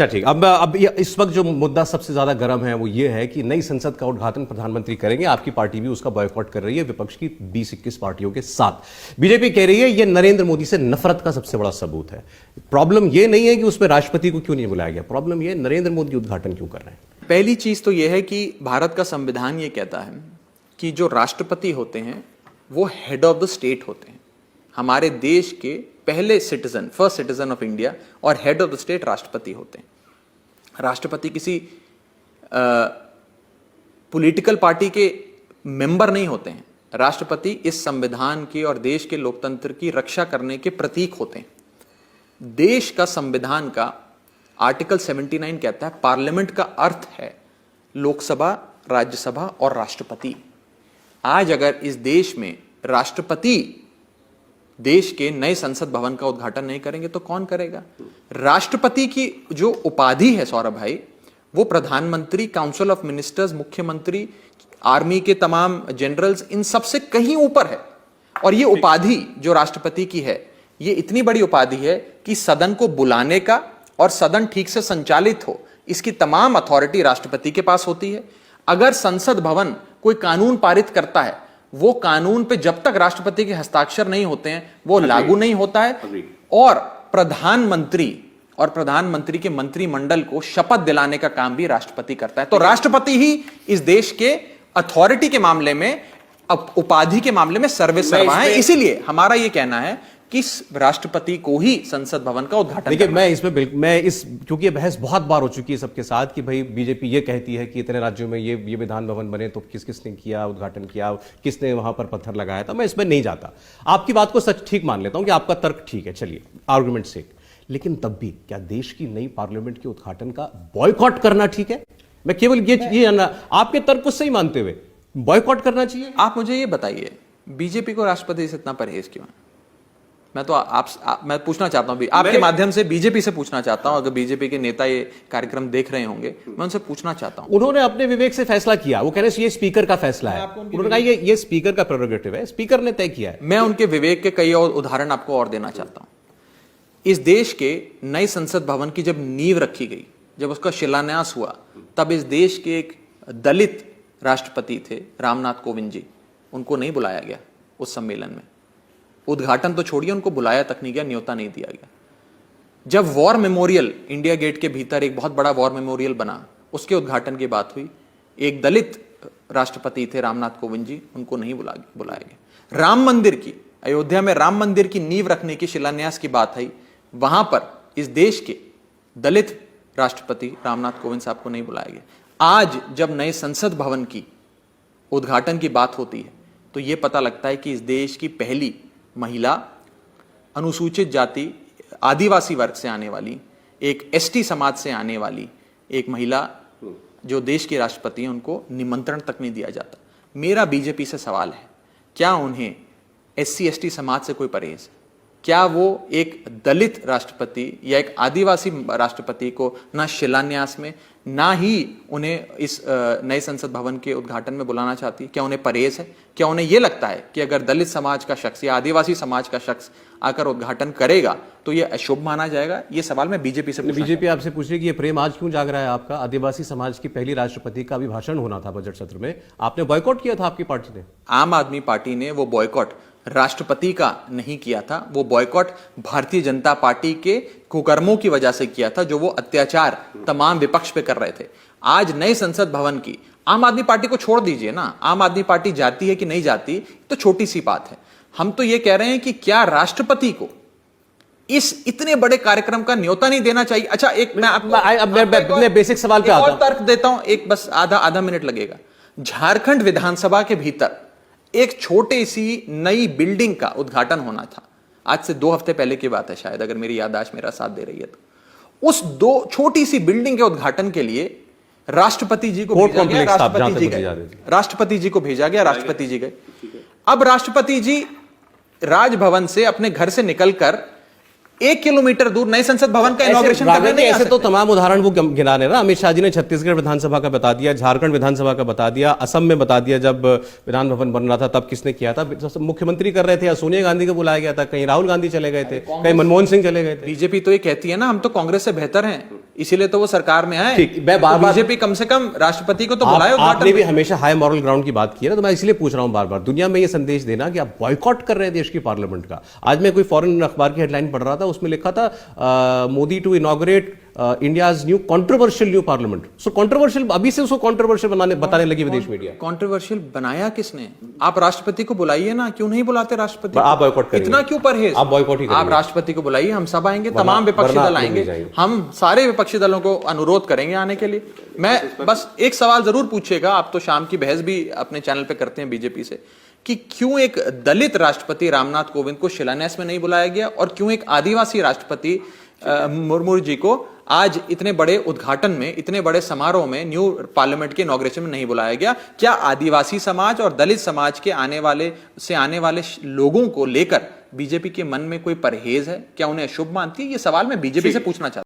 अच्छा ठीक, अब इस वक्त जो मुद्दा सबसे ज्यादा गर्म है वो ये है कि नई संसद का उद्घाटन प्रधानमंत्री करेंगे। आपकी पार्टी भी उसका बॉयकॉट कर रही है विपक्ष की 20-21 पार्टियों के साथ। बीजेपी कह रही है ये नरेंद्र मोदी से नफरत का सबसे बड़ा सबूत है। प्रॉब्लम ये नहीं है कि उसमें राष्ट्रपति को क्यों नहीं बुलाया गया, प्रॉब्लम ये नरेंद्र मोदी उद्घाटन क्यों कर रहे हैं। पहली चीज तो यह है कि भारत का संविधान ये कहता है कि जो राष्ट्रपति होते हैं वो हेड ऑफ द स्टेट होते हैं। हमारे देश के पहले citizen, first citizen of India और हेड ऑफ द स्टेट राष्ट्रपति होते हैं। राष्ट्रपति किसी पॉलिटिकल पार्टी के मेंबर नहीं होते हैं। राष्ट्रपति इस संविधान की और देश के लोकतंत्र की रक्षा करने के प्रतीक होते हैं। देश का संविधान का आर्टिकल 79 कहता है पार्लियामेंट का अर्थ है लोकसभा, राज्यसभा और राष्ट्रपति। आज अगर इस देश में राष्ट्रपति देश के नए संसद भवन का उद्घाटन नहीं करेंगे तो कौन करेगा। राष्ट्रपति की जो उपाधि है सौरभ भाई, वो प्रधानमंत्री, काउंसिल ऑफ मिनिस्टर्स, मुख्यमंत्री, आर्मी के तमाम जनरल्स, इन सबसे कहीं ऊपर है। और ये उपाधि जो राष्ट्रपति की है, ये इतनी बड़ी उपाधि है कि सदन को बुलाने का और सदन ठीक से संचालित हो, इसकी तमाम अथॉरिटी राष्ट्रपति के पास होती है। अगर संसद भवन कोई कानून पारित करता है, वो कानून पे जब तक राष्ट्रपति के हस्ताक्षर नहीं होते हैं वो लागू नहीं होता है। और प्रधानमंत्री के मंत्रिमंडल को शपथ दिलाने का काम भी राष्ट्रपति करता है। तो राष्ट्रपति ही इस देश के अथॉरिटी के मामले में, उपाधि के मामले में सर्वेसर्वा है। इसीलिए हमारा यह कहना है कि राष्ट्रपति को ही संसद भवन का उद्घाटन। देखिए, क्योंकि ये बहस बहुत बार हो चुकी है सबके साथ कि भाई बीजेपी ये कहती है कि इतने राज्यों में ये विधान भवन बने तो किसने किया उद्घाटन किया, किसने वहां पर पत्थर लगाया था। मैं इसमें नहीं जाता, आपकी बात को सच ठीक मान लेता हूं कि आपका तर्क ठीक है, चलिए आर्गुमेंट से। लेकिन तब भी क्या देश की नई पार्लियामेंट के उद्घाटन का बॉयकॉट करना ठीक है? मैं केवल ये आपके तर्क को सही मानते हुए बॉयकॉट करना चाहिए। आप मुझे ये बताइए, बीजेपी को राष्ट्रपति से इतना परहेज क्यों है? मैं तो मैं पूछना चाहता हूं, आपके माध्यम से बीजेपी से पूछना चाहता हूं, अगर बीजेपी के नेता ये कार्यक्रम देख रहे होंगे, मैं उनसे पूछना चाहता हूं। उन्होंने अपने विवेक से फैसला किया, वो कह रहे हैं ये स्पीकर का फैसला है। उन्होंने कहा ये स्पीकर का प्रेरोगेटिव है, स्पीकर ने तय किया है। मैं उनके विवेक के कई और उदाहरण आपको और देना चाहता हूं। इस देश के नए संसद भवन की जब नींव रखी गई, जब उसका शिलान्यास हुआ, तब इस देश के एक दलित राष्ट्रपति थे रामनाथ कोविंद जी, उनको नहीं बुलाया गया उस सम्मेलन में। उद्घाटन तो छोड़िए, उनको बुलाया तक नहीं गया, न्योता नहीं दिया गया। जब वॉर मेमोरियल इंडिया गेट के भीतर एक बहुत बड़ा वॉर मेमोरियल बना, उसके उद्घाटन की बात हुई, एक दलित राष्ट्रपति थे रामनाथ कोविंद जी, उनको नहीं बुलाया गया। राम मंदिर की, अयोध्या में राम मंदिर की नींव रखने की शिलान्यास की बात आई, वहां पर इस देश के दलित राष्ट्रपति रामनाथ कोविंद साहब को नहीं बुलाया गया। आज जब नए संसद भवन की उद्घाटन की बात होती है तो यह पता लगता है कि इस देश की पहली महिला, अनुसूचित जाति, आदिवासी वर्ग से आने वाली, एक एसटी समाज से आने वाली एक महिला जो देश की राष्ट्रपति है, उनको निमंत्रण तक नहीं दिया जाता। मेरा बीजेपी से सवाल है, क्या उन्हें एससी एसटी समाज से कोई परहेज है? क्या वो एक दलित राष्ट्रपति या एक आदिवासी राष्ट्रपति को ना शिलान्यास में, ना ही उन्हें इस नए संसद भवन के उद्घाटन में बुलाना चाहती है? क्या उन्हें परहेज है? क्या उन्हें यह लगता है कि अगर दलित समाज का शख्स या आदिवासी समाज का शख्स आकर उद्घाटन करेगा तो यह अशुभ माना जाएगा? ये सवाल मैं बीजेपी से बीजेपी आपसे पूछ रही है कि ये प्रेम आज क्यों जाग रहा है आपका? आदिवासी समाज की पहली राष्ट्रपति का अभिभाषण होना था बजट सत्र में, आपने बॉयकॉट किया था, आपकी पार्टी ने। आम आदमी पार्टी ने वो बॉयकॉट राष्ट्रपति का नहीं किया था, वो बॉयकॉट भारतीय जनता पार्टी के कुकर्मों की वजह से किया था, जो वो अत्याचार तमाम विपक्ष पे कर रहे थे। आज नए संसद भवन की, आम आदमी पार्टी को छोड़ दीजिए ना, आम आदमी पार्टी जाती है कि नहीं जाती तो छोटी सी बात है। हम तो ये कह रहे हैं कि क्या राष्ट्रपति को इस इतने बड़े कार्यक्रम का न्योता नहीं देना चाहिए? अच्छा, एक मैं बेसिक सवाल पे आता हूं, तर्क देता हूं, एक बस आधा मिनट लगेगा। झारखंड विधानसभा के भीतर एक छोटी सी नई बिल्डिंग का उद्घाटन होना था, आज से 2 हफ्ते पहले की बात है शायद, अगर मेरी याददाश्त मेरा साथ दे रही है तो। उस छोटी सी बिल्डिंग के उद्घाटन के लिए राष्ट्रपति जी को भेजा गया, राष्ट्रपति जी को भेजा गया, राष्ट्रपति जी गए। अब राष्ट्रपति जी राजभवन से, अपने घर से निकलकर 1 किलोमीटर दूर नए संसद भवन का इनॉग्रेशन करने नहीं आ ऐसे सकते। तो तमाम उदाहरण वो गिना रहे ना। अमित शाह जी ने छत्तीसगढ़ विधानसभा का बता दिया, झारखंड विधानसभा का बता दिया, असम में बता दिया जब विधान भवन बन रहा था तब किसने किया था, मुख्यमंत्री कर रहे थे या सोनिया गांधी को बुलाया गया था, कहीं राहुल गांधी चले गए थे, कहीं मनमोहन सिंह चले गए थे। बीजेपी तो ये कहती है ना हम तो कांग्रेस से बेहतर हैं, इसीलिए तो वो सरकार में आए। ठीक, मैं बार-बार- बीजेपी कम से कम राष्ट्रपति को तो बुलाए आपने उद्घाटन भी में। हमेशा हाई मॉरल ग्राउंड की बात की है ना, तो मैं इसलिए पूछ रहा हूं बार बार, दुनिया में ये संदेश देना कि आप बॉयकॉट कर रहे हैं देश की पार्लियामेंट का। आज मैं कोई फॉरेन अखबार की हेडलाइन पढ़ रहा था, उसमें लिखा था Modi to inaugurate India's new controversial new parliament. So controversial, अभी से उसको कंट्रोवर्शियल बताने लगी विदेश मीडिया। कंट्रोवर्शियल बनाया किसने? आप राष्ट्रपति को बुलाइए ना, क्यों नहीं बुलाते राष्ट्रपति को? आप बॉयकॉट करेंगे, इतना क्यों परहेज? आप बॉयकॉट ही आप करेंगे। राष्ट्रपति को बुलाइए, हम सब आएंगे, तमाम विपक्षी वरना दल आप लोग आएंगे, नहीं जाएंगे। हम सारे विपक्षी दलों को अनुरोध करेंगे आने के लिए। मैं बस एक सवाल जरूर पूछिएगा, आप तो शाम की बहस भी अपने चैनल पे करते हैं बीजेपी से, कि क्यों एक दलित राष्ट्रपति रामनाथ कोविंद को शिलान्यास में नहीं बुलाया गया, और क्यों एक आदिवासी राष्ट्रपति मुर्मू जी को आज इतने बड़े उद्घाटन में, इतने बड़े समारोह में, न्यू पार्लियामेंट के इनॉग्रेशन में नहीं बुलाया गया? क्या आदिवासी समाज और दलित समाज के आने वाले लोगों को लेकर बीजेपी के मन में कोई परहेज है? क्या उन्हें अशुभ मानती है? ये सवाल मैं बीजेपी से पूछना चाहता हूं।